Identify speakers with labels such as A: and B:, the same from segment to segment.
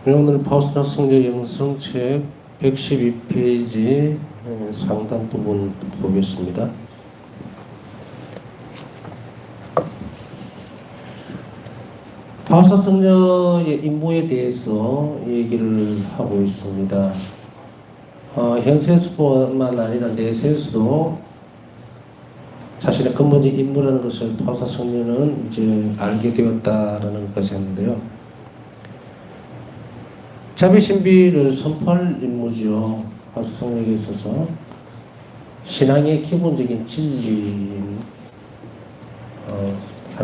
A: 오늘 파우스나 성경 영성책 112페이지 상단 부분 보겠습니다. 파우스나 성령의 임무에 대해서 얘기를 하고 있습니다. 현세에서뿐만 아니라 내세에서도 자신의 근본적 임무라는 것을 파우스나 성령은 이제 알게 되었다라는 것이었는데요. 자비신비를 선포할 임무죠. 파우스나 성령에게 있어서 신앙의 기본적인 진리인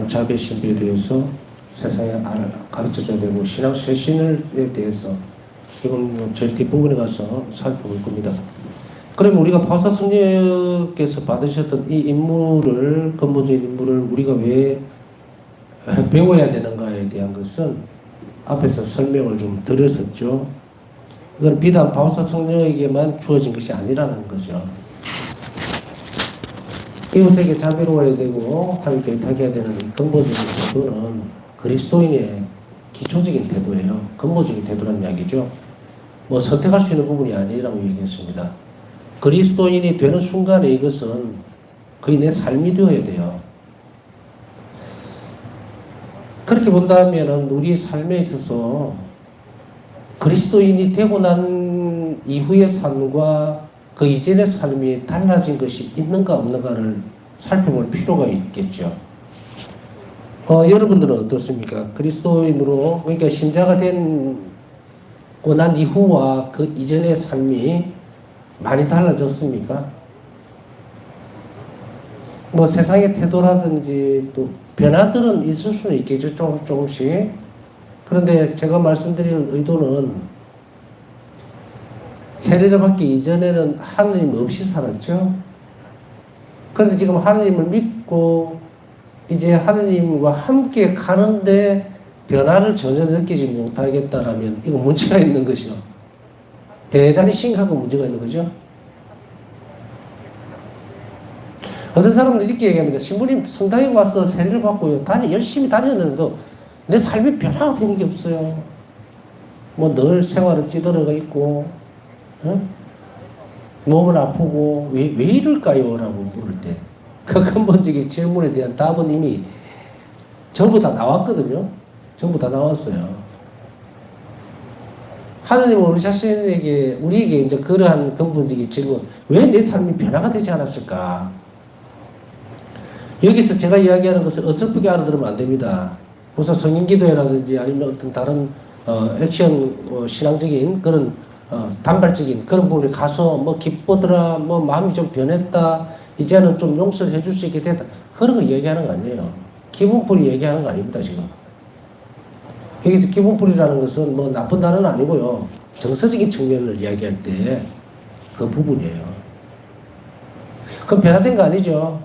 A: 자비신비에 대해서 세상에 가르쳐줘야 되고 신앙 쇄신에 대해서 이건 저희 뒷부분에 가서 살펴볼 겁니다. 그러면 우리가 파우스나 성령께서 받으셨던 이 임무를, 근본적인 임무를 우리가 왜 배워야 되는가에 대한 것은 앞에서 설명을 좀 드렸었죠. 이건 비단 파우스나 성령에게만 주어진 것이 아니라는 거죠. 이웃에게 자비로워야 되고 하나님께 의탁해야 되는 근본적인 태도는 그리스도인의 기초적인 태도예요. 근본적인 태도라는 이야기죠. 뭐 선택할 수 있는 부분이 아니라고 얘기했습니다. 그리스도인이 되는 순간에 이것은 거의 내 삶이 되어야 돼요. 그렇게 본다면 우리의 삶에 있어서 그리스도인이 되고 난 이후의 삶과 그 이전의 삶이 달라진 것이 있는가 없는가를 살펴볼 필요가 있겠죠. 여러분들은 어떻습니까? 그리스도인으로, 그러니까 신자가 되고 난 이후와 그 이전의 삶이 많이 달라졌습니까? 뭐 세상의 태도라든지 또 변화들은 있을 수는 있겠죠. 조금씩. 그런데 제가 말씀드리는 의도는 세례를 받기 이전에는 하느님 없이 살았죠. 그런데 지금 하느님을 믿고 이제 하느님과 함께 가는데 변화를 전혀 느끼지 못하겠다라면 이거 문제가 있는 것이요. 대단히 심각한 문제가 있는 거죠. 어떤 사람은 이렇게 얘기합니다. 신부님 성당에 와서 세례를 받고요. 열심히 다녔는데도 내 삶에 변화가 되는 게 없어요. 뭐 늘 생활은 찌들어가 있고, 몸은 아프고, 왜 이럴까요? 라고 물을 때. 그 근본적인 질문에 대한 답은 이미 전부 다 나왔거든요. 전부 다 나왔어요. 하느님은 우리 자신에게, 우리에게 이제 그러한 근본적인 질문, 왜 내 삶이 변화가 되지 않았을까? 여기서 제가 이야기하는 것을 어설프게 알아들으면 안 됩니다. 우선 성인기도회라든지 아니면 어떤 다른 액션 신앙적인 그런 단발적인 그런 부분에 가서 뭐 기쁘더라, 뭐 마음이 좀 변했다, 이제는 좀 용서를 해줄 수 있게 됐다, 그런 거 얘기하는 거 아니에요. 기분풀이 얘기하는 거 아닙니다. 지금 여기서 기분풀이라는 것은 뭐 나쁜 단어는 아니고요, 정서적인 측면을 이야기할 때 그 부분이에요. 그럼 변화된 거 아니죠.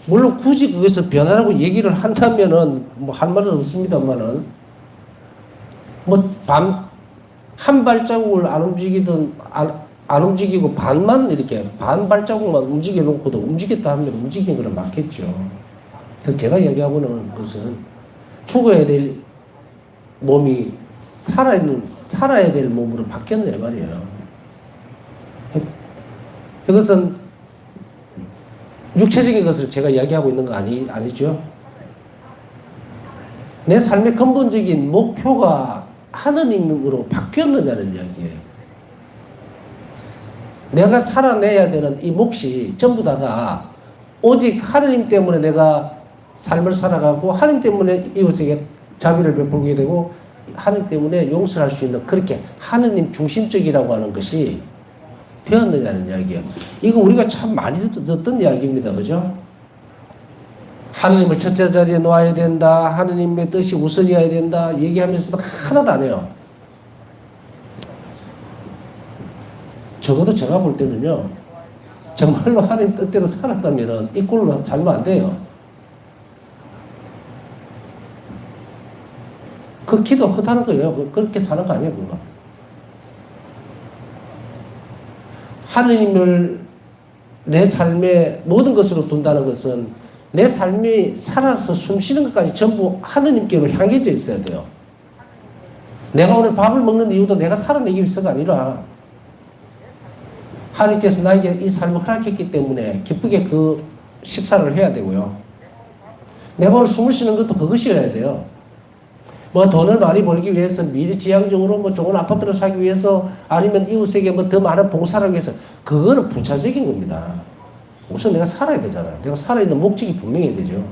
A: 물론 굳이 그것을 변화라고 얘기를 한다면은 뭐 할 말은 없습니다만은, 뭐 한 발자국을 안 움직이든 안 움직이고 반만 이렇게 반 발자국만 움직여 놓고도 움직였다 하면 움직이는 거는 맞겠죠. 제가 얘기하고는 것은 죽어야 될 몸이 살아야 될 몸으로 바뀌었네 말이에요. 이것은 육체적인 것을 제가 이야기하고 있는 거 아니죠? 내 삶의 근본적인 목표가 하느님으로 바뀌었느냐는 이야기예요. 내가 살아내야 되는 이 몫이 전부 다가 오직 하느님 때문에 내가 삶을 살아가고 하느님 때문에 이웃에게 자비를 베풀게 되고 하느님 때문에 용서할 수 있는, 그렇게 하느님 중심적이라고 하는 것이 되었느냐는 이야기예요. 이거 우리가 참 많이 듣던 이야기입니다. 그죠? 하느님을 첫째 자리에 놓아야 된다, 하느님의 뜻이 우선이어야 된다 얘기하면서도 하나도 안 해요. 적어도 제가 볼 때는요, 정말로 하느님 뜻대로 살았다면 이 꼴로 살면 안 돼요. 그 기도 허다는 거예요. 그렇게 사는 거 아니에요, 그거. 하느님을 내 삶의 모든 것으로 둔다는 것은 내 삶이 살아서 숨쉬는 것까지 전부 하느님께로 향해져 있어야 돼요. 내가 오늘 밥을 먹는 이유도 내가 살아내기 위해서가 아니라 하나님께서 나에게 이 삶을 허락했기 때문에 기쁘게 그 식사를 해야 되고요. 내가 오늘 숨을 쉬는 것도 그것이어야 돼요. 뭐 돈을 많이 벌기 위해서 미래지향적으로 뭐 좋은 아파트를 사기 위해서 아니면 이웃에게 뭐 더 많은 봉사를 하기 위해서 그거는 부차적인 겁니다. 우선 내가 살아야 되잖아요. 내가 살아있는 목적이 분명해야 되죠.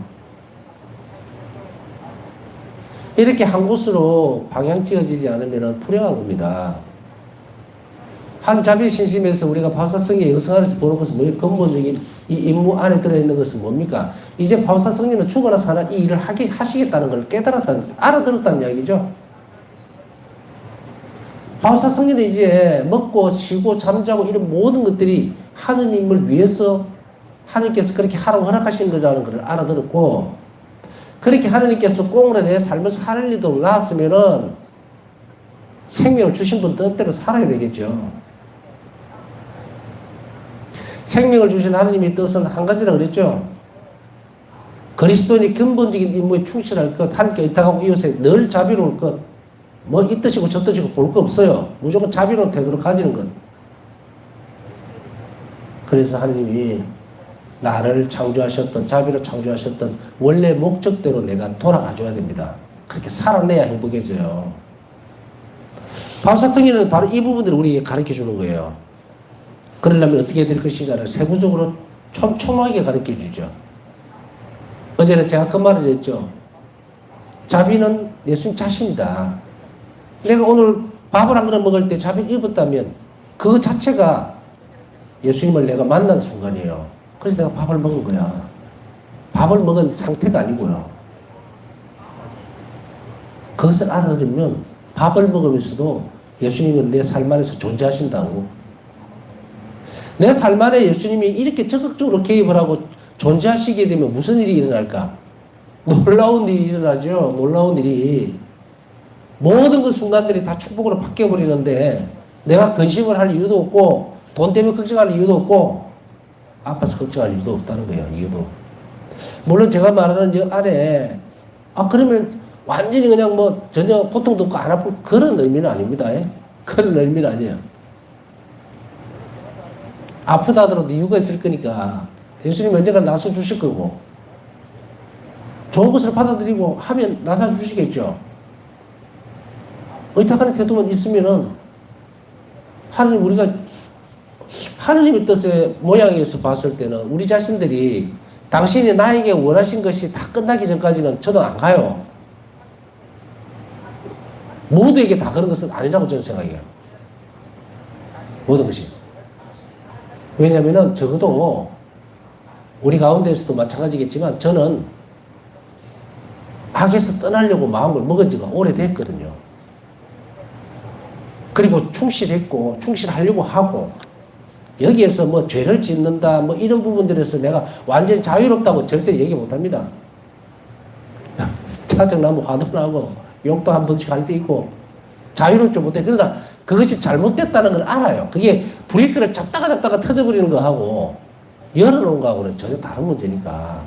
A: 이렇게 한 곳으로 방향 찍어지지 않으면 불행한 겁니다. 한 자비신심에서 우리가 바사성의 영성 안에서 보는 것은 뭐예요? 근본적인 이 임무 안에 들어있는 것은 뭡니까? 이제 바사성리는 죽어나 사나 이 일을 하시겠다는 걸 깨달았다는, 알아들었다는 이야기죠. 바사성리는 이제 먹고 쉬고 잠자고 이런 모든 것들이 하느님을 위해서 하느님께서 그렇게 하라고 허락하신 거라는 걸 알아들었고, 그렇게 하느님께서 꽁으로 내 삶을 살 일도 나왔으면은 생명을 주신 분 뜻대로 살아야 되겠죠. 생명을 주신 하느님의 뜻은 한 가지라 그랬죠. 그리스도인이 근본적인 임무에 충실할 것, 함께 의탁하고 이웃에 늘 자비로울 것, 뭐 이 뜻이고 저 뜻이고 볼 거 없어요. 무조건 자비로운 태도를 가지는 것. 그래서 하느님이 나를 창조하셨던, 자비로 창조하셨던 원래 목적대로 내가 돌아가줘야 됩니다. 그렇게 살아내야 행복해져요. 바사성리는 바로 이 부분들을 우리에게 가르쳐 주는 거예요. 그러려면 어떻게 될 것인가를 세부적으로 촘촘하게 가르쳐 주죠. 어제는 제가 그 말을 했죠. 자비는 예수님 자신이다. 내가 오늘 밥을 한 그릇 먹을 때 자비를 입었다면 그 자체가 예수님을 내가 만난 순간이에요. 그래서 내가 밥을 먹은 거야. 밥을 먹은 상태가 아니고요. 그것을 알아들으면 밥을 먹으면서도 예수님은 내 삶 안에서 존재하신다고. 내 삶 안에 예수님이 이렇게 적극적으로 개입을 하고 존재하시게 되면 무슨 일이 일어날까? 놀라운 일이 일어나죠. 놀라운 일이. 모든 그 순간들이 다 축복으로 바뀌어버리는데 내가 근심을 할 이유도 없고 돈 때문에 걱정할 이유도 없고 아파서 걱정할 이유도 없다는 거예요. 이유도. 물론 제가 말하는 이 안에 그러면 완전히 그냥 뭐 전혀 고통도 없고 안 아프고 그런 의미는 아닙니다. 그런 의미는 아니에요. 아프다 하더라도 이유가 있을 거니까 예수님 언젠가 나서 주실 거고 좋은 것을 받아들이고 하면 나서 주시겠죠. 의탁하는 태도만 있으면은 하느님 우리가 하느님의 뜻의 모양에서 봤을 때는 우리 자신들이 당신이 나에게 원하신 것이 다 끝나기 전까지는 저도 안 가요. 모두에게 다 그런 것은 아니라고 저는 생각해요. 모든 것이. 왜냐면은 적어도 우리 가운데에서도 마찬가지겠지만 저는 악에서 떠나려고 마음을 먹은 지가 오래됐거든요. 그리고 충실했고 충실하려고 하고 여기에서 뭐 죄를 짓는다 뭐 이런 부분들에서 내가 완전히 자유롭다고 절대 얘기 못합니다. 짜증나면 화도 나고 욕도 한 번씩 할 때 있고 자유롭지 못해. 그러나 그것이 잘못됐다는 걸 알아요. 그게 브레이크를 잡다가 터져버리는 거하고 열어놓은 거하고는 전혀 다른 문제니까.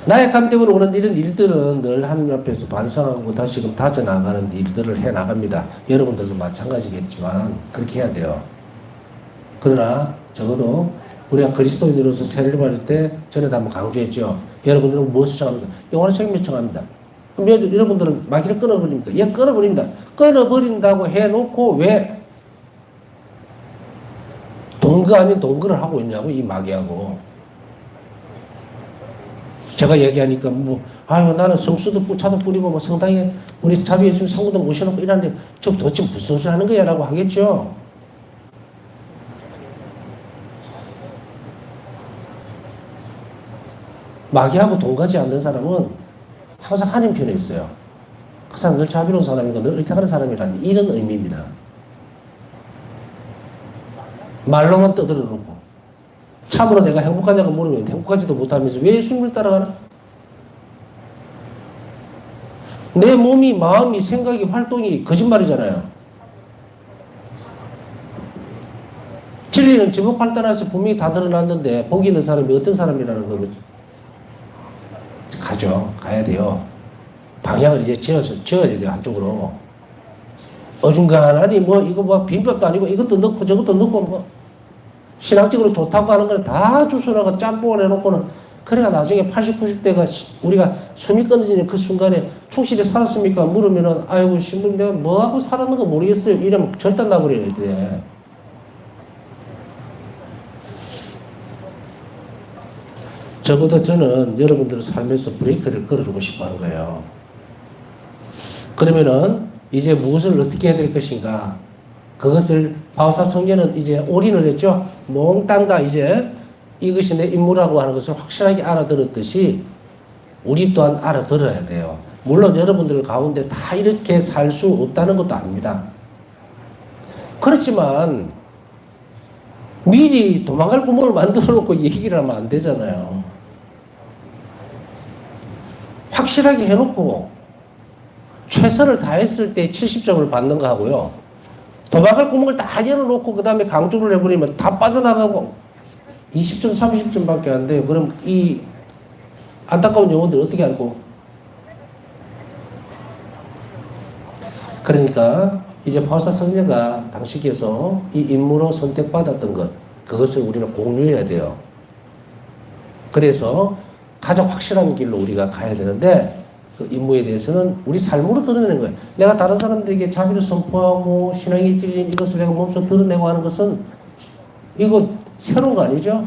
A: 나약함 때문에 오는 이런 일들은 늘 하나님 앞에서 반성하고 다시금 다져나가는 일들을 해나갑니다. 여러분들도 마찬가지겠지만 그렇게 해야 돼요. 그러나 적어도 우리가 그리스도인으로서 세례를 받을 때 전에도 한번 강조했죠. 여러분들은 무엇을 청합니까? 영원한 생명을 청합니다. 그럼 여러분들은 마귀를 끊어버립니까? 예, 끊어버립니다. 끊어버린다고 해놓고 왜 동거 아닌 동거를 하고 있냐고, 이 마귀하고. 제가 얘기하니까 나는 성수도 차도 뿌리고 뭐 성당에 우리 자비 예수님 상구도 모셔놓고 이러는데 저 도대체 무슨 소리 하는 거야? 라고 하겠죠. 마귀하고 동가지 않는 사람은 항상 하나님 편에 있어요. 그 사람 늘 자비로운 사람이고 늘 의탁하는 사람이라는 이런 의미입니다. 말로만 떠들어 놓고 참으로 내가 행복하냐고 물으면 행복하지도 못하면서 왜 예수님을 따라가나? 내 몸이, 마음이, 생각이, 활동이 거짓말이잖아요. 진리는 지목팔단에서 분명히 다 드러났는데 복이 있는 사람이 어떤 사람이라는 거거든요. 가야 돼요. 방향을 이제 지어야 돼요, 한쪽으로. 어중간하니 뭐 이거 뭐 빈밥도 아니고 이것도 넣고 저것도 넣고 뭐 신앙적으로 좋다고 하는 걸 다 주스라고 짬뽕을 해놓고는 그래가 나중에 80, 90대가 우리가 숨이 끊어지는 그 순간에 충실히 살았습니까? 물으면은 아이고 신부님 내가 뭐하고 살았는 거 모르겠어요. 이러면 절단 나버려야 돼. 적어도 저는 여러분들 삶에서 브레이크를 걸어주고 싶어 하는 거예요. 그러면은 이제 무엇을 어떻게 해야 될 것인가? 그것을 바오사 성녀는 이제 올인을 했죠. 몽땅 다 이제 이것이 내 임무라고 하는 것을 확실하게 알아들었듯이 우리 또한 알아들어야 돼요. 물론 여러분들 가운데 다 이렇게 살 수 없다는 것도 압니다. 그렇지만 미리 도망갈 구멍을 만들어 놓고 얘기를 하면 안 되잖아요. 확실하게 해놓고 최선을 다했을 때 70점을 받는 거 하고요. 도망갈 구멍을 다 열어놓고 그 다음에 강조를 해버리면 다 빠져나가고 20점, 30점밖에 안 돼요. 그럼 이 안타까운 영혼들 어떻게 알고? 그러니까 이제 바오사 성녀가 당시께서 이 임무로 선택받았던 것, 그것을 우리는 공유해야 돼요. 그래서 가장 확실한 길로 우리가 가야 되는데 그 임무에 대해서는 우리 삶으로 드러내는 거예요. 내가 다른 사람들에게 자비를 선포하고 신앙에 찔린 이것을 내가 몸소 드러내고 하는 것은 이거 새로운 거 아니죠?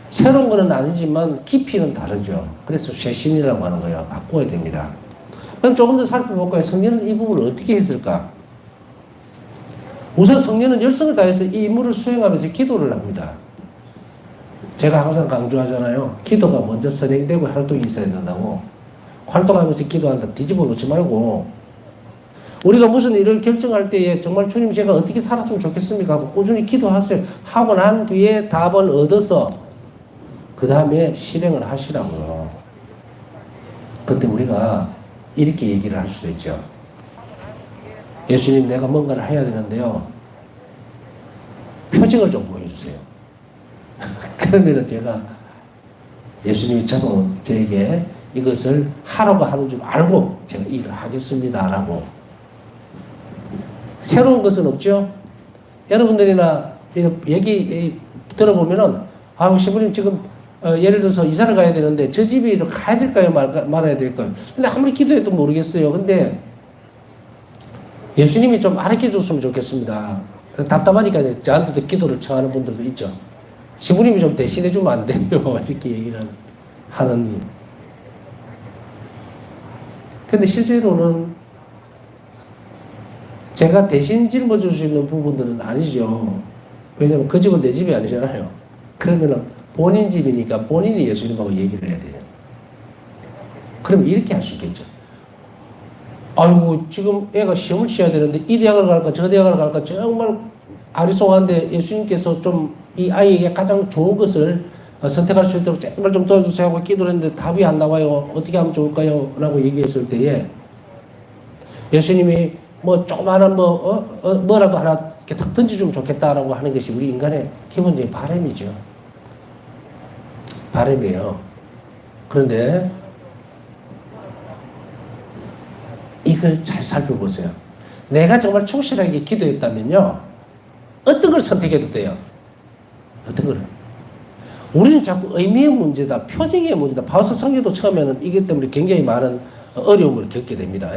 A: 새로운 거는 아니지만 깊이는 다르죠. 그래서 쇄신이라고 하는 거예요. 바꿔야 됩니다. 그럼 조금 더 살펴볼까요? 성녀는 이 부분을 어떻게 했을까? 우선 성녀는 열성을 다해서 이 임무를 수행하면서 기도를 합니다. 제가 항상 강조하잖아요. 기도가 먼저 선행되고 활동이 있어야 된다고. 활동하면서 기도한다. 뒤집어 놓지 말고 우리가 무슨 일을 결정할 때에 정말 주님 제가 어떻게 살았으면 좋겠습니까? 하고 꾸준히 기도하세요. 하고 난 뒤에 답을 얻어서 그 다음에 실행을 하시라고요. 그때 우리가 이렇게 얘기를 할 수도 있죠. 예수님 내가 뭔가를 해야 되는데요. 표징을 좀 보여주세요. 그러면 제가 예수님이 저에게 이것을 하라고 하는 줄 알고 제가 일을 하겠습니다. 라고. 새로운 것은 없죠? 여러분들이나 얘기 들어보면은, 아, 신부님 지금, 예를 들어서 이사를 가야 되는데 저 집에 가야 될까요? 말아야 될까요? 근데 아무리 기도해도 모르겠어요. 근데 예수님이 좀 알게 줬으면 좋겠습니다. 답답하니까 저한테도 기도를 청하는 분들도 있죠. 신부님이 좀 대신해주면 안 돼요. 이렇게 얘기를 하는. 근데 실제로는 제가 대신 짊어질 수 있는 부분들은 아니죠. 왜냐면 그 집은 내 집이 아니잖아요. 그러면은 본인 집이니까 본인이 예수님하고 얘기를 해야 돼요. 그럼 이렇게 할 수 있겠죠. 아이고, 지금 애가 시험을 치어야 되는데 이 대학을 갈까 저 대학을 갈까 정말 아리송한데 예수님께서 좀 이 아이에게 가장 좋은 것을 선택할 수 있도록 제발 좀 도와주세요 하고 기도를 했는데 답이 안 나와요. 어떻게 하면 좋을까요? 라고 얘기했을 때에 예수님이 뭐 조그마한 뭐라도 하나 이렇게 탁 던져주면 좋겠다라고 하는 것이 우리 인간의 기본적인 바람이죠. 바람이에요. 그런데 이걸 잘 살펴보세요. 내가 정말 충실하게 기도했다면요. 어떤 걸 선택해도 돼요. 어떤 거를. 우리는 자꾸 의미의 문제다, 표징의 문제다. 바오사 성녀도 처음에는 이것 때문에 굉장히 많은 어려움을 겪게 됩니다.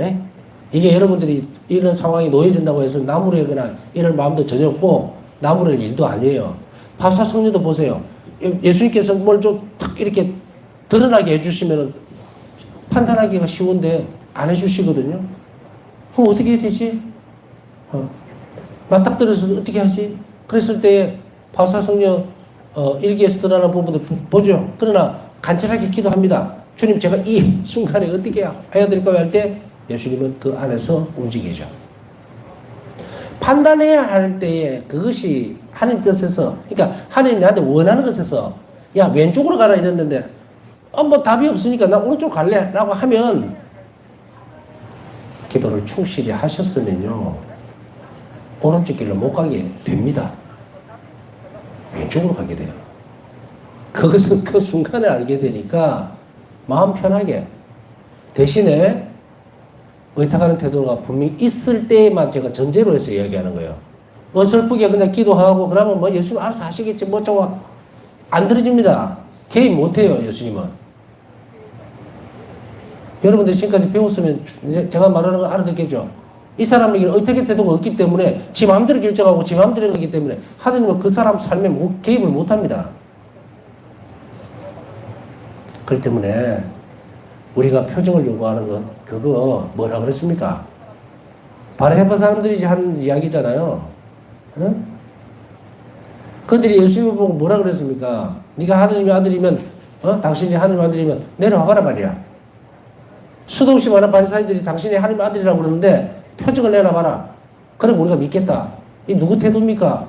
A: 이게 여러분들이 이런 상황이 놓여진다고 해서 나무래거나 이럴 마음도 전혀 없고 나무랄 일도 아니에요. 바오사 성녀도 보세요. 예수님께서 뭘 좀 탁 이렇게 드러나게 해주시면 판단하기가 쉬운데 안 해주시거든요. 그럼 어떻게 해야 되지? 맞닥뜨려서 어떻게 하지? 그랬을 때 바오사 성녀 일기에서 드러나는 부분도 보죠. 그러나 간절하게 기도합니다. 주님 제가 이 순간에 어떻게 해야 될까요? 할 때 예수님은 그 안에서 움직이죠. 판단해야 할 때에 그것이 하나님 뜻에서, 그러니까 하나님 나한테 원하는 것에서 야 왼쪽으로 가라 이랬는데 뭐 답이 없으니까 나 오른쪽 갈래 라고 하면 기도를 충실히 하셨으면요 오른쪽 길로 못 가게 됩니다. 왼쪽으로 가게 돼요. 그것은 그 순간에 알게 되니까 마음 편하게 대신에 의탁하는 태도가 분명히 있을 때에만 제가 전제로 해서 이야기하는 거예요. 어설프게 그냥 기도하고 그러면 뭐 예수님 알아서 하시겠지 뭐 저거 안 들어집니다. 개입 못해요 예수님은. 여러분들 지금까지 배웠으면 이제 제가 말하는 거 알아듣겠죠. 이 사람에게는 의탁의 태도가 없기 때문에 지 마음대로 결정하고 지 마음대로 하기 때문에 하느님은 그 사람 삶에 개입을 못합니다. 그렇기 때문에 우리가 표정을 요구하는 건 그거 뭐라 그랬습니까? 바리새파 사람들이 한 이야기잖아요. 응? 그들이 예수님을 보고 뭐라 그랬습니까? 네가 하느님의 아들이면 당신이 하느님의 아들이면 내려와봐라 말이야. 수도 없이 많은 바리새인들이 당신이 하느님의 아들이라고 그러는데 표정을 내놔봐라. 그럼 우리가 믿겠다. 이 누구 태도입니까?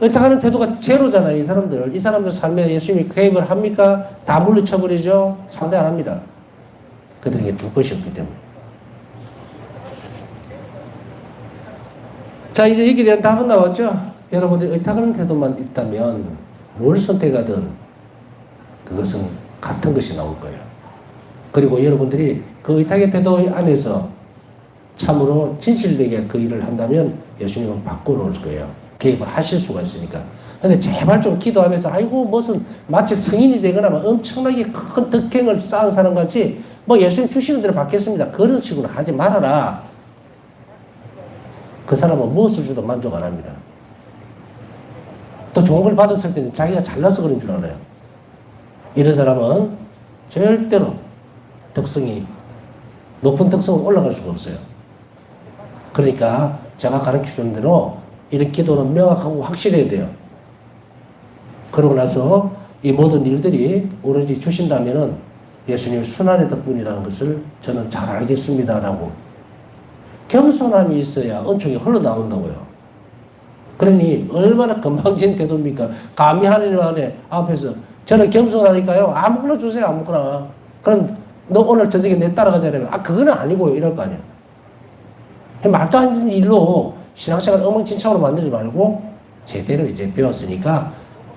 A: 의탁하는 태도가 제로잖아요. 이 사람들 삶에 예수님이 개입을 합니까? 다 물리쳐버리죠? 상대 안 합니다. 그들에게 줄 것이 없기 때문에. 자, 이제 여기에 대한 답은 나왔죠? 여러분들이 의탁하는 태도만 있다면 뭘 선택하든 그것은 같은 것이 나올 거예요. 그리고 여러분들이 그 의탁의 태도 안에서 참으로 진실되게 그 일을 한다면 예수님은 바꿔놓을 거예요. 개입을 하실 수가 있으니까. 근데 제발 좀 기도하면서 아이고 무슨 마치 성인이 되거나 엄청나게 큰 덕행을 쌓은 사람 같이 뭐 예수님 주시는 대로 받겠습니다. 그런 식으로 하지 말아라. 그 사람은 무엇을 줘도 만족 안 합니다. 또 좋은 걸 받았을 때는 자기가 잘나서 그런 줄 알아요. 이런 사람은 절대로 높은 덕성은 올라갈 수가 없어요. 그러니까 제가 가르쳐준 대로 이런 기도는 명확하고 확실해야 돼요. 그러고 나서 이 모든 일들이 오로지 주신다면은 예수님의 순환의 덕분이라는 것을 저는 잘 알겠습니다라고. 겸손함이 있어야 은총이 흘러나온다고요. 그러니 얼마나 건방진 태도입니까? 감히 하느님 앞에서 저는 겸손하니까요. 아무거나 주세요. 아무거나. 그럼 너 오늘 저녁에 내 따라가자면 그건 아니고요. 이럴 거 아니에요. 말도 안 되는 일로 신앙생활 엉망진창으로 만들지 말고 제대로 이제 배웠으니까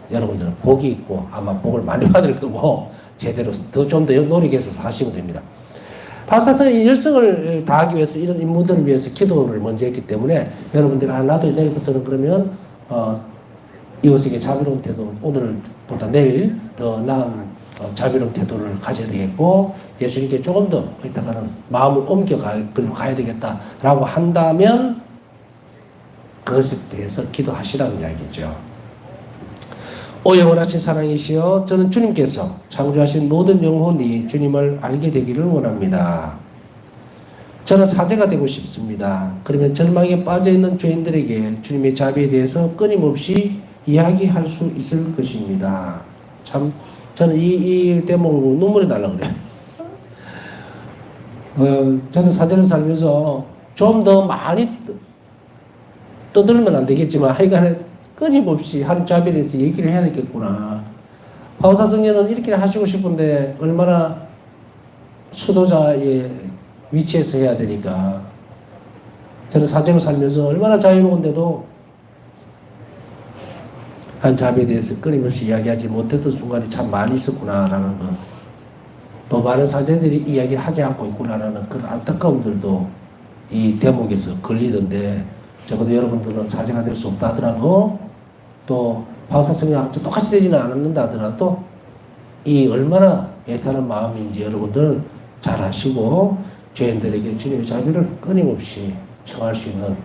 A: 여러분들은 복이 있고 아마 복을 많이 받을 거고 제대로 좀 더 노력해서 사시면 됩니다. 바사성이 열성을 다하기 위해서 이런 인물들을 위해서 기도를 먼저 했기 때문에 여러분들이 나도 내일부터는 그러면 이웃에게 자비로운 태도 오늘보다 내일 더 나은 자비로운 태도를 가져야 되겠고 예수님께 조금 더 의탁하는 마음을 그리고 가야 되겠다라고 한다면 그것에 대해서 기도하시라는 이야기죠. 오 영원하신 사랑이시여 저는 주님께서 창조하신 모든 영혼이 주님을 알게 되기를 원합니다. 저는 사제가 되고 싶습니다. 그러면 절망에 빠져있는 죄인들에게 주님의 자비에 대해서 끊임없이 이야기할 수 있을 것입니다. 참 저는 이 대목으로 눈물이 날라 그래요. 저는 사제를 살면서 좀 더 많이 떠들면 안 되겠지만 하여간에 끊임없이 하나님 자비에 대해서 얘기를 해야 되겠구나. 바오사 성녀는 이렇게 하시고 싶은데 얼마나 수도자의 위치에서 해야 되니까. 저는 사제로 살면서 얼마나 자유로운데도 하나님 자비에 대해서 끊임없이 이야기하지 못했던 순간이 참 많이 있었구나라는 것. 또 많은 사제들이 이야기를 하지 않고 있구나라는 그런 안타까움들도 이 대목에서 걸리던데 적어도 여러분들은 사제가 될 수 없다 하더라도 또 바오사 성령과 똑같이 되지는 않았는다 하더라도 이 얼마나 애타는 마음인지 여러분들은 잘 아시고 죄인들에게 주님의 자비를 끊임없이 청할 수 있는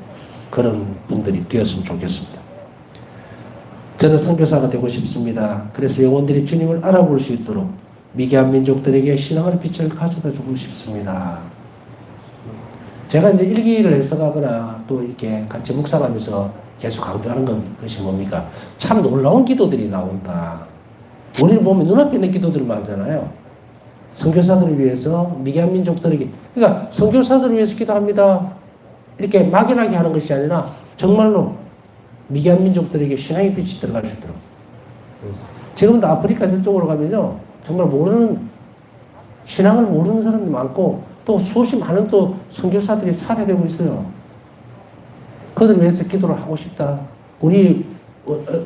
A: 그런 분들이 되었으면 좋겠습니다. 저는 선교사가 되고 싶습니다. 그래서 영혼들이 주님을 알아볼 수 있도록 미개한 민족들에게 신앙의 빛을 가져다 주고 싶습니다. 제가 이제 일기를 해석하거나 또 이렇게 같이 묵상하면서 계속 강조하는 것이 뭡니까? 참 놀라운 기도들이 나온다. 우리를 보면 눈앞에 있는 기도들을 말하잖아요. 선교사들을 위해서 미개한 민족들에게, 그러니까 선교사들을 위해서 기도합니다. 이렇게 막연하게 하는 것이 아니라 정말로 미개한 민족들에게 신앙의 빛이 들어갈 수 있도록. 지금도 아프리카 저쪽으로 가면요, 정말 신앙을 모르는 사람이 많고 또 수없이 많은 또 선교사들이 살해되고 있어요. 그들 위해서 기도를 하고 싶다. 우리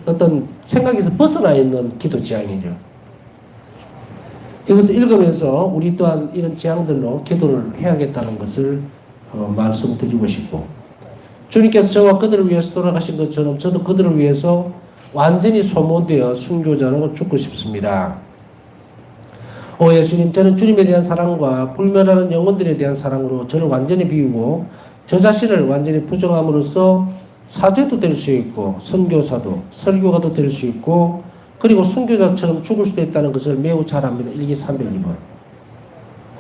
A: 어떤 생각에서 벗어나 있는 기도 지향이죠. 이것을 읽으면서 우리 또한 이런 재앙들로 기도를 해야겠다는 것을 말씀드리고 싶고, 주님께서 저와 그들을 위해서 돌아가신 것처럼 저도 그들을 위해서 완전히 소모되어 순교자로 죽고 싶습니다. 오 예수님, 저는 주님에 대한 사랑과 불멸하는 영혼들에 대한 사랑으로 저를 완전히 비우고 저 자신을 완전히 부정함으로써 사제도 될 수 있고 선교사도 설교가도 될 수 있고 그리고 순교자처럼 죽을 수도 있다는 것을 매우 잘 압니다. 1기 302번.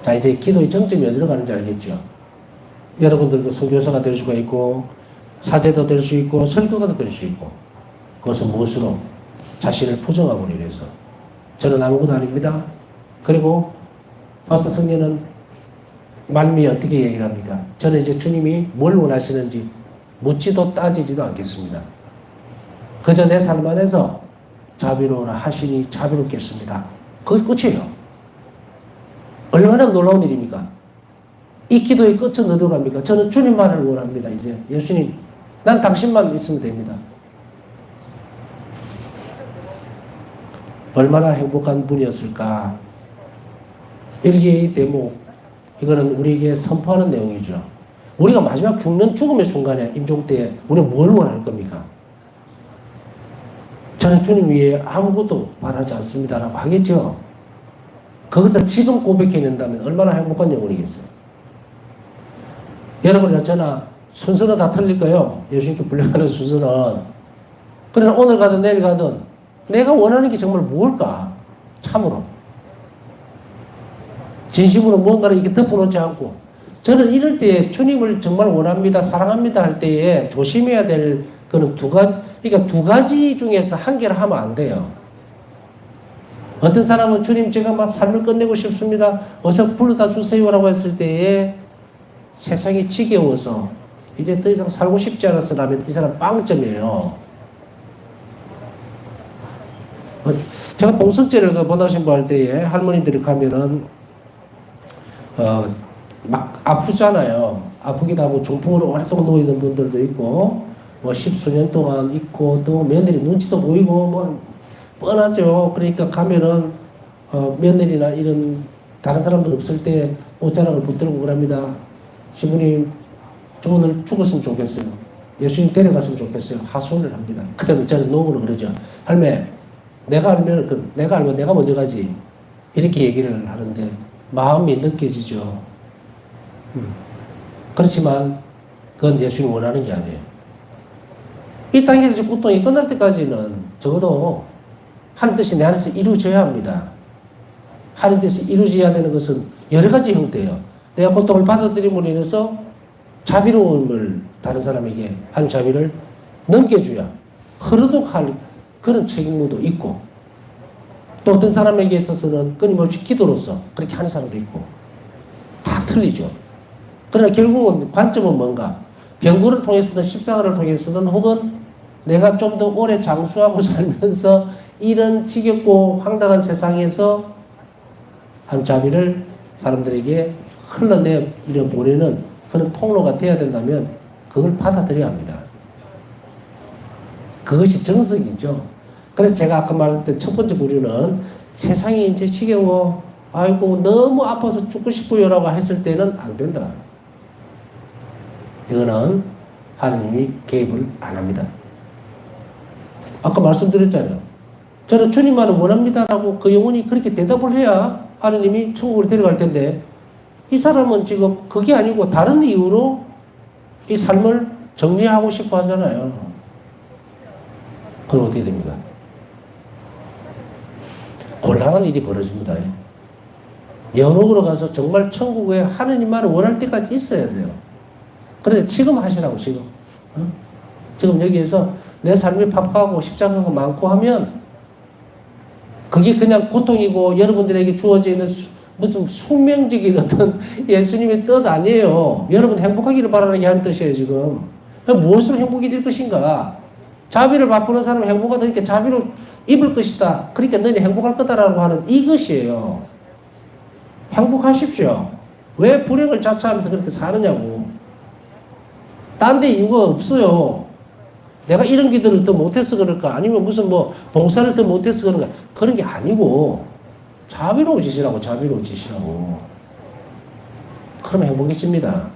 A: 자, 이제 기도의 정점이 어디로 가는지 알겠죠? 여러분들도 선교사가 될 수가 있고 사제도 될 수 있고 설교가도 될 수 있고, 그것은 무엇으로? 자신을 부정하고 이래서 저는 아무것도 아닙니다. 그리고 파스터 성령은 말미에 어떻게 얘기를 합니까? 저는 이제 주님이 뭘 원하시는지 묻지도 따지지도 않겠습니다. 그저 내 삶 안에서 자비로우라 하시니 자비롭겠습니다. 그게 끝이에요. 얼마나 놀라운 일입니까? 이 기도의 끝은 어디로 갑니까? 저는 주님만을 원합니다. 이제 예수님, 난 당신만 있으면 됩니다. 얼마나 행복한 분이었을까. 일기의 대목, 이거는 우리에게 선포하는 내용이죠. 우리가 마지막 죽음의 순간에 임종 때에 우리는 뭘 원할 겁니까? 저는 주님 위에 아무것도 바라지 않습니다라고 하겠죠. 거기서 지금 고백해낸다면 얼마나 행복한 영혼이겠어요. 여러분이나 저나 순서는 다 틀릴 거예요. 예수님께 불려가는 순서는. 그러나 오늘 가든 내일 가든 내가 원하는 게 정말 무엇일까? 참으로 진심으로 뭔가를 이렇게 덮어놓지 않고, 저는 이럴 때에 주님을 정말 원합니다, 사랑합니다 할 때에 조심해야 될 그런 그러니까 두 가지 중에서 한 개를 하면 안 돼요. 어떤 사람은 주님 제가 막 삶을 끝내고 싶습니다, 어서 불러다 주세요라고 했을 때에 세상이 지겨워서 이제 더 이상 살고 싶지 않아서 라면 이 사람 빵점이에요. 제가 봉성제를 본다신부 할 때에 할머니들이 가면은 막 아프잖아요. 아프기도 하고 중풍으로 오랫동안 누워있는 분들도 있고 뭐 십수년 동안 있고 또 며느리 눈치도 보이고 뭐 뻔하죠. 그러니까 가면은 며느리나 이런 다른 사람들 없을 때 옷자락을 붙들고 그럽니다. 시부님 저 오늘 죽었으면 좋겠어요. 예수님 데려갔으면 좋겠어요. 하소연을 합니다. 그러면 저는 농으로 그러죠. 할매, 내가 알면 내가 먼저 가지. 이렇게 얘기를 하는데 마음이 느껴지죠. 그렇지만 그건 예수님 원하는 게 아니에요. 이 땅에서 고통이 끝날 때까지는 적어도 하나님 뜻이 내 안에서 이루어져야 합니다. 하나님 뜻이 이루어져야 되는 것은 여러 가지 형태예요. 내가 고통을 받아들임으로 인해서 자비로움을 다른 사람에게 한 자비를 넘겨줘야 흐르도록 할 그런 책임도 있고, 또 어떤 사람에게 있어서는 끊임없이 기도로서 그렇게 하는 사람도 있고, 다 틀리죠. 그러나 결국은 관점은 뭔가? 병고를 통해서든 십자가를 통해서든 혹은 내가 좀 더 오래 장수하고 살면서 이런 지겹고 황당한 세상에서 한 자비를 사람들에게 흘러내려 보내는 그런 통로가 되어야 된다면 그걸 받아들여야 합니다. 그것이 정석이죠. 그래서 제가 아까 말했던 첫 번째 부류는 세상이 이제 지겨워, 아이고 너무 아파서 죽고 싶어요라고 했을 때는 안 된다. 이거는 하나님이 개입을 안 합니다. 아까 말씀드렸잖아요. 저는 주님만을 원합니다라고 그 영혼이 그렇게 대답을 해야 하나님이 천국으로 데려갈 텐데, 이 사람은 지금 그게 아니고 다른 이유로 이 삶을 정리하고 싶어 하잖아요. 그럼 어떻게 됩니까? 곤란한 일이 벌어집니다. 영역으로 가서 정말 천국에 하느님만을 원할 때까지 있어야 돼요. 그런데 지금 하시라고, 지금. 지금 여기에서 내 삶이 팍팍하고 십자가가 많고 하면 그게 그냥 고통이고 여러분들에게 주어져 있는 무슨 숙명적인 어떤 예수님의 뜻 아니에요. 여러분 행복하기를 바라는 게 한 뜻이에요, 지금. 무엇으로 행복해질 것인가? 자비를 베푸는 사람은 행복하다니까 자비로 입을 것이다. 그러니까 너는 행복할 거다라고 하는 이것이에요. 행복하십시오. 왜 불행을 자처하면서 그렇게 사느냐고. 딴 데 이유가 없어요. 내가 이런 기도를 더 못해서 그럴까? 아니면 무슨 뭐 봉사를 더 못해서 그런가? 그런 게 아니고, 자비로워지시라고, 자비로워지시라고. 그러면 행복해집니다.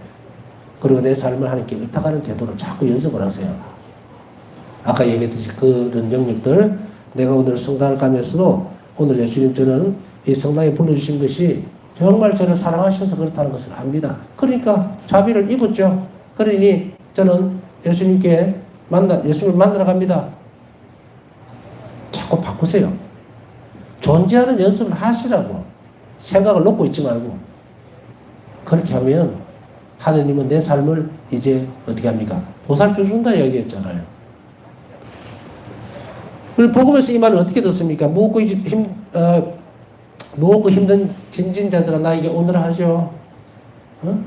A: 그리고 내 삶을 하나님께 의탁하는 태도로 자꾸 연습을 하세요. 아까 얘기했듯이 그런 영역들, 내가 오늘 성당을 가면서도 오늘 예수님 저는 이 성당에 불러주신 것이 정말 저를 사랑하셔서 그렇다는 것을 압니다. 그러니까 자비를 입었죠. 그러니 저는 예수님을 만나러 갑니다. 자꾸 바꾸세요. 존재하는 연습을 하시라고. 생각을 놓고 있지 말고. 그렇게 하면 하느님은 내 삶을 이제 어떻게 합니까? 보살펴 준다 이야기했잖아요. 그리고 복음에서 이 말을 어떻게 듣습니까? 무겁고 힘든 진진자들아 나에게 오너라 하죠. 어?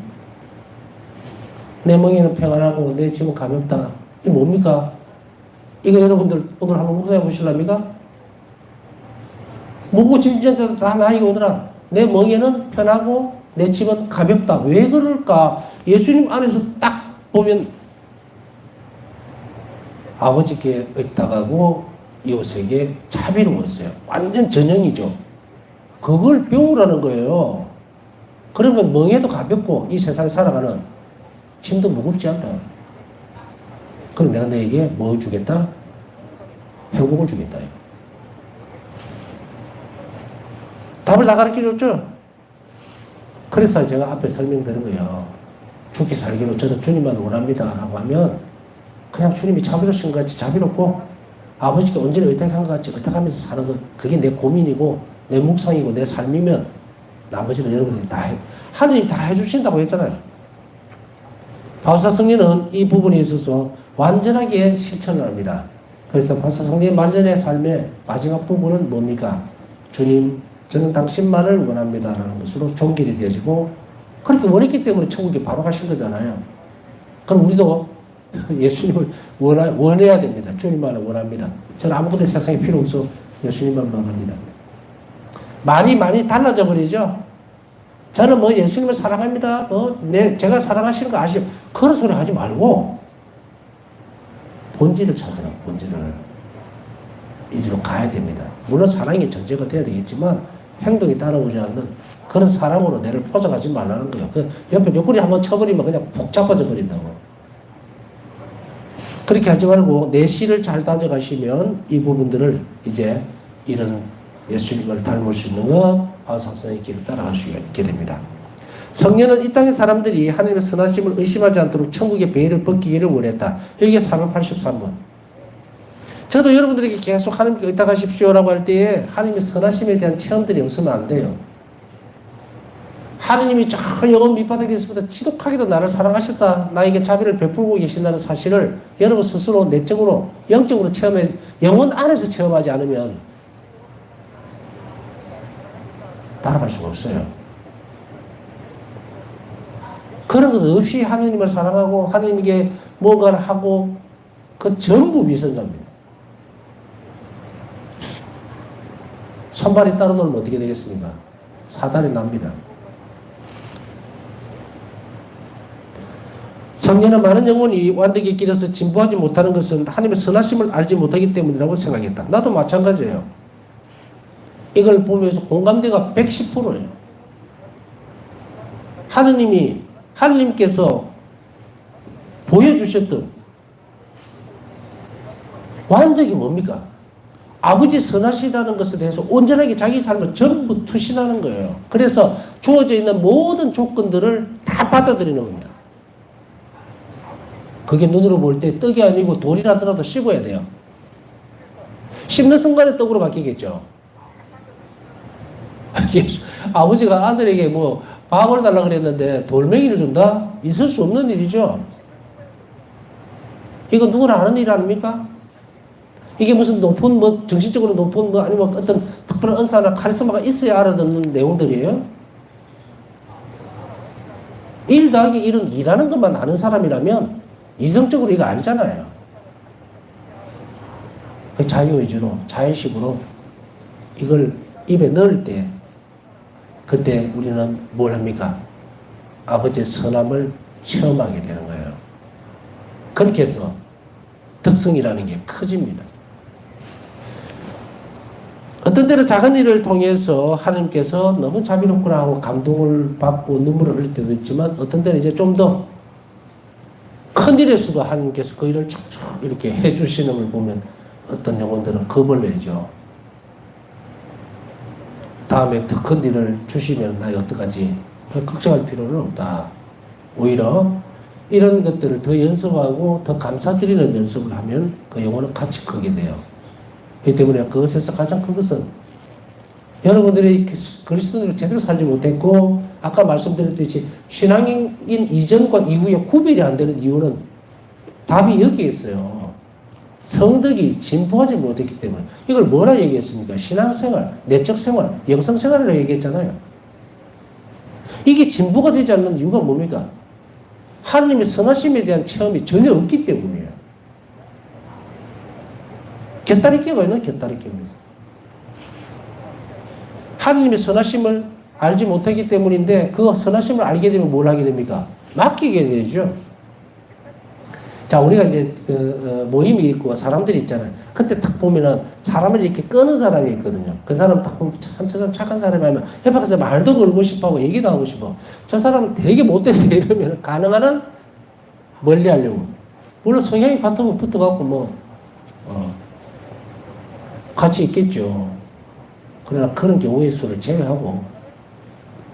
A: 내 멍에는 평안하고 내 짐은 가볍다. 이게 뭡니까? 이거 여러분들 오늘 한번 묵상해 보실랍니까? 무겁고 진진자들아 다 나에게 오너라. 내 멍에는 편하고 내 짐은 가볍다. 왜 그럴까? 예수님 안에서 딱 보면 아버지께 의탁하고 이웃에게 자비로웠어요. 완전 전형이죠. 그걸 배우라는 거예요. 그러면 멍에도 가볍고 이 세상에 살아가는 짐도 무겁지 않다. 그럼 내가 너에게 뭐 주겠다? 행복을 주겠다. 답을 다 가르쳐줬죠? 그래서 제가 앞에 설명드린 거예요. 죽기 살기로 저는 주님만 원합니다. 라고 하면 그냥 주님이 자비로우신 것 같이 자비롭고 아버지께 언제나 의탁한 것 같이 의탁하면서 사는 것, 그게 내 고민이고 내 묵상이고 내 삶이면 나머지는 여러분들이 다 하느님 다 해주신다고 했잖아요. 바오사 성리는 이 부분에 있어서 완전하게 실천을 합니다. 그래서 바오사 성리의 말년의 삶의 마지막 부분은 뭡니까? 주님, 저는 당신만을 원합니다. 라는 것으로 종결이 되어지고, 그렇게 원했기 때문에 천국에 바로 가신 거잖아요. 그럼 우리도 예수님을 원해야 됩니다. 주님만을 원합니다. 저는 아무것도 세상에 필요 없어. 예수님만 원합니다. 말이 많이 달라져 버리죠. 저는 뭐 예수님을 사랑합니다. 제가 사랑하시는 거 아시죠? 그런 소리 하지 말고 본질을 찾으라고. 본질을. 이리로 가야 됩니다. 물론 사랑이 전제가 돼야 되겠지만 행동이 따라오지 않는 그런 사람으로 내를 포장하지 말라는 거예요. 그 옆에 옆구리 한번 쳐버리면 그냥 푹 잡아져 버린다고. 그렇게 하지 말고 내실을 잘 다져가시면 이 부분들을 이제 이런 예수님을 닮을 수 있는 것, 바오삭성의 길을 따라갈 수 있게 됩니다. 성령은 이 땅의 사람들이 하나님의 선하심을 의심하지 않도록 천국의 베일을 벗기기를 원했다. 이게 483번. 저도 여러분들에게 계속 하나님께 의탁하십시오라고 할 때에 하나님의 선하심에 대한 체험들이 없으면 안 돼요. 하느님이 저 영원 밑바닥에서부터 지독하게도 나를 사랑하셨다. 나에게 자비를 베풀고 계신다는 사실을 여러분 스스로 내적으로 영적으로 체험해, 영혼 안에서 체험하지 않으면 따라갈 수가 없어요. 그런 것 없이 하느님을 사랑하고 하느님에게 뭔가를 하고 그 전부 위선자입니다. 손발이 따로 놀면 어떻게 되겠습니까? 사단이 납니다. 성령은 많은 영혼이 완득의 길에서 진보하지 못하는 것은 하나님의 선하심을 알지 못하기 때문이라고 생각했다. 나도 마찬가지예요. 이걸 보면서 공감대가 110%예요. 하느님께서 보여주셨던 완득이 뭡니까? 아버지 선하시다는 것에 대해서 온전하게 자기 삶을 전부 투신하는 거예요. 그래서 주어져 있는 모든 조건들을 다 받아들이는 겁니다. 그게 눈으로 볼 때 떡이 아니고 돌이라더라도 씹어야 돼요. 씹는 순간에 떡으로 바뀌겠죠. 아버지가 아들에게 뭐 밥을 달라 그랬는데 돌멩이를 준다? 있을 수 없는 일이죠. 이거 누구나 아는 일 아닙니까? 이게 무슨 높은 뭐 정신적으로 높은 뭐 아니면 어떤 특별한 은사나 카리스마가 있어야 알아듣는 내용들이에요. 1 더하기 1은 2라는 것만 아는 사람이라면 이성적으로 이거 알잖아요. 그 자유의지로, 자의식으로 이걸 입에 넣을 때 그때 우리는 뭘 합니까? 아버지의 선함을 체험하게 되는 거예요. 그렇게 해서 덕성이라는 게 커집니다. 어떤 때는 작은 일을 통해서 하나님께서 너무 자비롭구나 하고 감동을 받고 눈물을 흘릴 때도 있지만 어떤 때는 이제 좀 더 큰 일에서도 하나님께서 그 일을 촉촉 이렇게 해주시는 걸 보면 어떤 영혼들은 겁을 내죠. 다음에 더 큰 일을 주시면 나 어떡하지? 걱정할 필요는 없다. 오히려 이런 것들을 더 연습하고 더 감사드리는 연습을 하면 그 영혼은 같이 크게 돼요. 그렇기 때문에 그것에서 가장 큰 것은 여러분들이 그리스도인으로 제대로 살지 못했고 아까 말씀드렸듯이 신앙인 이전과 이후에 구별이 안 되는 이유는 답이 여기에 있어요. 성덕이 진보하지 못했기 때문에. 이걸 뭐라 얘기했습니까? 신앙생활, 내적생활, 영성생활이라고 얘기했잖아요. 이게 진보가 되지 않는 이유가 뭡니까? 하나님의 선하심에 대한 체험이 전혀 없기 때문이에요. 곁다리끼가 있는 곁다리끼입니다. 하나님의 선하심을 알지 못하기 때문인데 그 선하심을 알게 되면 뭘 하게 됩니까? 맡기게 되죠. 자, 우리가 이제 모임이 있고 사람들이 있잖아요. 그때 딱 보면은 사람을 이렇게 끄는 사람이 있거든요. 그 사람 딱 보면 참 착한 사람이 하면 옆에 가서 말도 걸고 싶어 하고 얘기도 하고 싶어. 저 사람은 되게 못돼서 이러면 가능한 한 멀리 하려고. 물론 성향이 같으면 붙어갖고 같이 있겠죠. 그러나 그런 경우의 수를 제외하고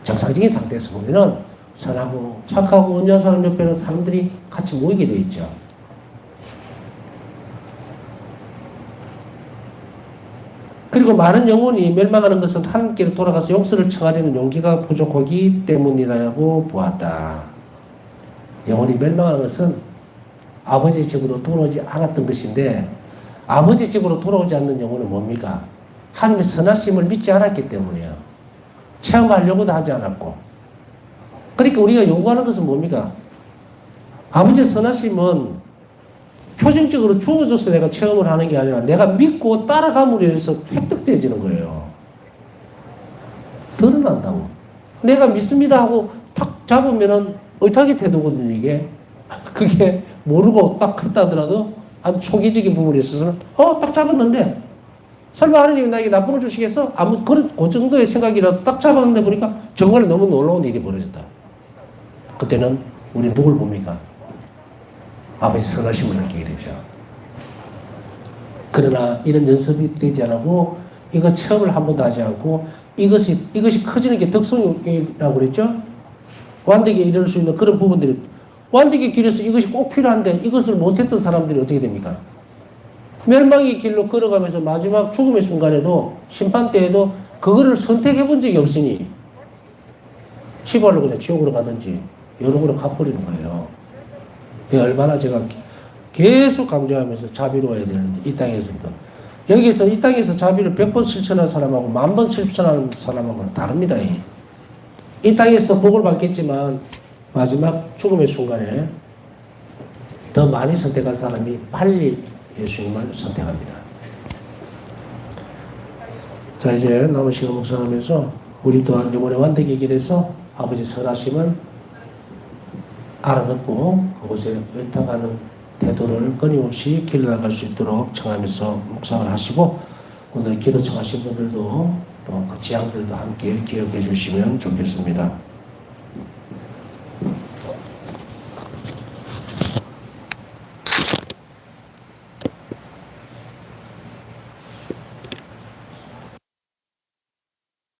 A: 정상적인 상태에서 보면은 선하고 착하고 온전한 사람 옆에는 사람들이 같이 모이게 돼 있죠. 그리고 많은 영혼이 멸망하는 것은 하나님께로 돌아가서 용서를 청하려는 용기가 부족하기 때문이라고 보았다. 영혼이 멸망하는 것은 아버지의 집으로 돌아오지 않았던 것인데 아버지 집으로 돌아오지 않는 영혼은 뭡니까? 하나님의 선하심을 믿지 않았기 때문이에요. 체험하려고도 하지 않았고. 그러니까 우리가 요구하는 것은 뭡니까? 아버지의 선하심은 표정적으로 주어져서 내가 체험을 하는 게 아니라 내가 믿고 따라감으로 해서 획득되어지는 거예요. 드러난다고. 내가 믿습니다 하고 탁 잡으면은 의탁의 태도거든요, 이게. 그게 모르고 딱 했다 하더라도 아주 초기적인 부분에 있어서는 딱 잡았는데 설마 하나님이 나에게 나쁜 걸 주시겠어? 그 정도의 생각이라도 딱 잡았는데 보니까 정말 너무 놀라운 일이 벌어졌다. 그때는 우리 누굴 봅니까? 아버지 선하심을 느끼게 되죠. 그러나 이런 연습이 되지 않고 이거 체험을 한 번도 하지 않고 이것이 커지는 게 덕성이라고 그랬죠? 완벽에 이룰 수 있는 그런 부분들이 완벽의 길에서 이것이 꼭 필요한데 이것을 못했던 사람들이 어떻게 됩니까? 멸망의 길로 걸어가면서 마지막 죽음의 순간에도 심판 때에도 그거를 선택해 본 적이 없으니 시발로 그냥 지옥으로 가든지 여러분으로 가버리는 거예요. 얼마나 제가 계속 강조하면서 자비로워야 되는지 이 땅에서도 여기서 이 땅에서 자비를 100번 실천한 사람하고 10,000번 실천하는 사람하고는 다릅니다. 이 땅에서도 복을 받겠지만 마지막 죽음의 순간에 더 많이 선택한 사람이 빨리 예수님을 선택합니다. 자, 이제 남은 시간 묵상하면서 우리 또한 영혼의 완득의 길에서 아버지 선하심을 알아듣고 그곳에 의탁하는 태도를 끊임없이 길러나갈 수 있도록 청하면서 묵상을 하시고 오늘 기도 청하신 분들도 또 그 지향들도 함께 기억해 주시면 좋겠습니다.